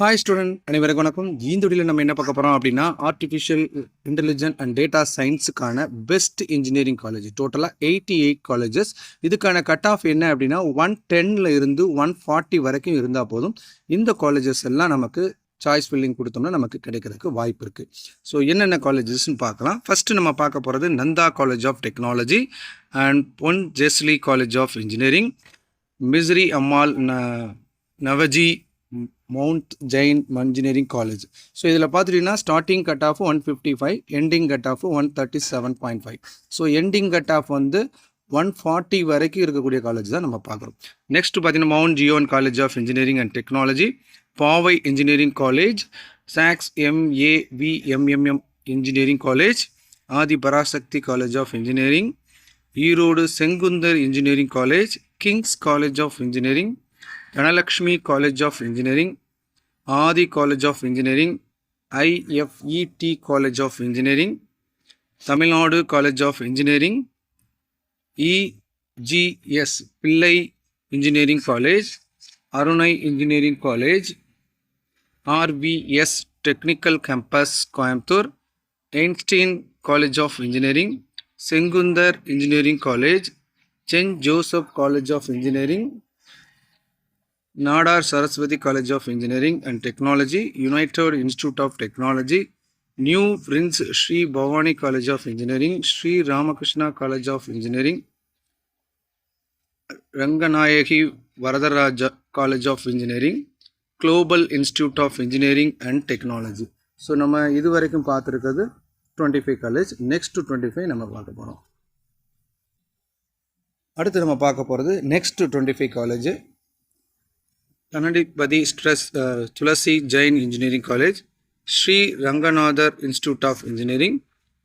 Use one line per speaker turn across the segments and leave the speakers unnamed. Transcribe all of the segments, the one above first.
Hi student, அனைவருக்கும் வணக்கம். இந்த வீடியோவில் நம்ம என்ன பார்க்க போகிறோம் அப்படின்னா, ஆர்டிஃபிஷியல் இன்டெலிஜென்ட் அண்ட் டேட்டா சயின்ஸுக்கான பெஸ்ட் இன்ஜினியரிங் காலேஜ். டோட்டலாக 88 காலேஜஸ். இதுக்கான கட் ஆஃப் என்ன அப்படின்னா 110 இருந்து 140 வரைக்கும் இருந்தால் போதும். இந்த காலேஜஸ் எல்லாம் நமக்கு சாய்ஸ் ஃபில்லிங் கொடுத்தோம்னா நமக்கு கிடைக்கிறதுக்கு வாய்ப்பு இருக்குது. ஸோ என்னென்ன காலேஜஸ்ன்னு பார்க்கலாம். ஃபஸ்ட்டு நம்ம பார்க்க போகிறது Nandha college of technology and Pon Jesly college of engineering, Misrimal Navajee Munoth Jain engineering college. So இதில் பார்த்துட்டிங்கன்னா starting cut off 155, ending cut off 137.5. So ending cut off வந்து 140 வரைக்கும் இருக்கக்கூடிய காலேஜ் தான் நம்ம பார்க்குறோம். நெக்ஸ்ட் பார்த்தீங்கன்னா mount Zion college of engineering and technology, Pavai engineering college, சாக்ஸ் MAVMMM engineering college, Adhi Parasakthi college of engineering, Erode Sengunthar engineering college, Kings college of engineering, Dhanalakshmi college of engineering, Adhi college of engineering, IFET college of engineering, Tamil Nadu college of engineering, EGS Pillay engineering college, Arunai engineering college, RVS technical campus Coimbatore, Einstein college of engineering, Sengunthar engineering college, saint Joseph college of engineering, Nadar Saraswati College of Engineering and Technology, United Institute of Technology, New Prince Sri Bhavani College of Engineering, Sri Ramakrishna College of Engineering, Ranganayaki Varadaraja College of Engineering, Global Institute of Engineering and Technology. So நம்ம இது வரைக்கும் பார்த்துருக்கிறது 25 college. Next 25 நம்ம பார்க்க போகிறோம். அடுத்து நம்ம பார்க்க போகிறது next 25 college. Kanadipati Tulasi Jain Engineering College, Sri Ranganather Institute of Engineering,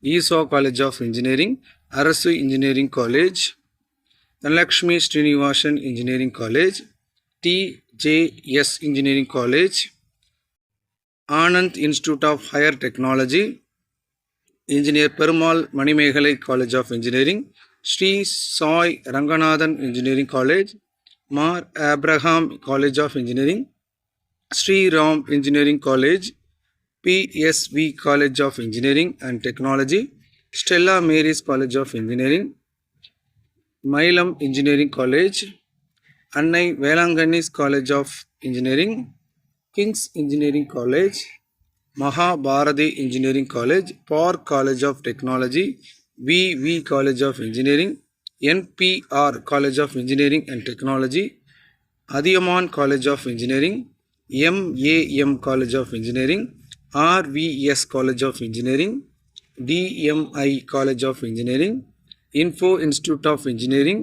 ESO College of Engineering, Arasu Engineering College, Dhanalakshmi Srinivasan Engineering College, TJS Engineering College, Anand Institute of Higher Technology, Engineer Perumal Manimegalai College of Engineering, Sri Sai Ranganathan Engineering College, Mar Abraham College of Engineering, Sri Ram Engineering College, PSV College of Engineering and Technology, Stella Maris College of Engineering, Mailam Engineering College, Annai Velangannis College of Engineering, King's Engineering College, Mahabharati Engineering College, Park College of Technology, VV College of Engineering, NPR College of Engineering and Technology, Adiyaman College of Engineering, MAM College of Engineering, RVS College of Engineering, DMI College of Engineering, Info Institute of Engineering.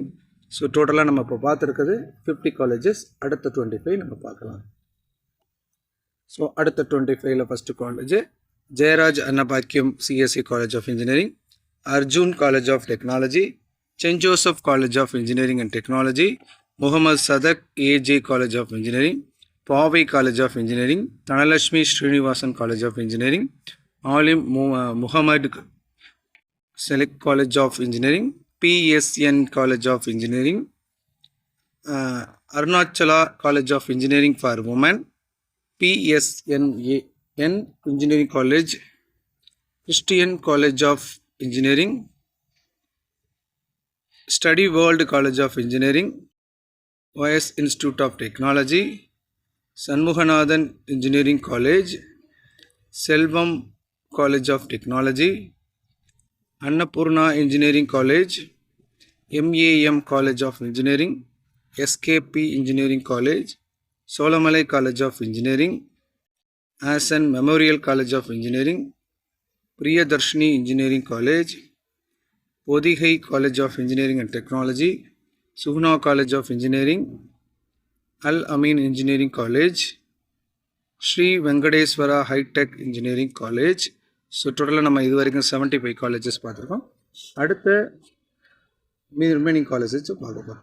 So டோட்டலாக நம்ம இப்போ பார்த்துருக்குது 50 colleges. அடுத்த 25 நம்ம பார்க்கலாம். So அடுத்த 25ல் first college Jayaraj Annapackiam CSE College of Engineering, Arjun College of Technology, St. Joseph College of Engineering and Technology, Muhammad Sadak AJ College of Engineering, Pavai College of Engineering, Dhanalakshmi Srinivasan College of Engineering, Alim Muhammad Select College of Engineering, PSN College of Engineering, Arunachala College of Engineering for Women, PSNAN Engineering College, Christian College of Engineering, Study World College of Engineering, OS Institute of Technology, Sanmuganathan Engineering College, Selvam College of Technology, Annapurna Engineering College, MAM College of Engineering, SKP Engineering College, Solamalai College of Engineering, Asan Memorial College of Engineering, Priyadarshini Engineering College, Podigai College of Engineering and Technology, Suhna College of Engineering, Al Amin Engineering College, Sri Venkadeswara High Tech Engineering College. So டோட்டலாக நம்ம இது வரைக்கும் 75 colleges பார்த்துருக்கோம். அடுத்த remaining colleges பார்க்க போகிறோம்.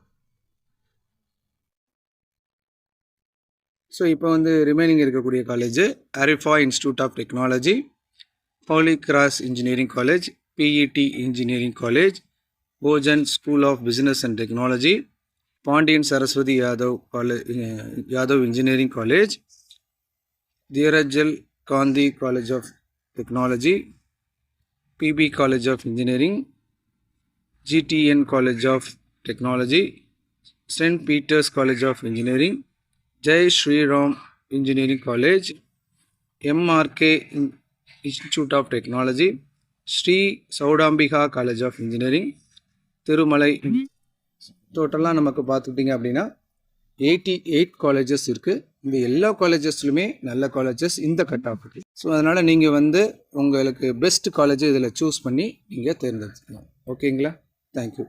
So இப்போ வந்து ரிமைனிங் இருக்கக்கூடிய college Arifa Institute of Technology, Holy Cross Engineering College, PET Engineering College, Bojan School of Business and Technology, Pandian Saraswati Yadav Engineering College, Dheerajal Gandhi College of Technology, PB College of Engineering, GTN College of Technology, St. Peter's College of Engineering, Jai Shri Ram Engineering College, MRK Institute of Technology, Sri Saudambika College of Engineering, Thirumalai. டோட்டலாக நமக்கு பார்த்துக்கிட்டிங்க அப்படின்னா 88 colleges இருக்குது. இந்த எல்லா காலேஜஸ்லுமே நல்ல colleges இந்த cut off இருக்குது. So அதனால் நீங்கள் வந்து உங்களுக்கு பெஸ்ட் காலேஜ் இதில் சூஸ் பண்ணி நீங்கள் தேர்ந்தெடுத்துக்கலாம். ஓகேங்களா? தேங்க்யூ.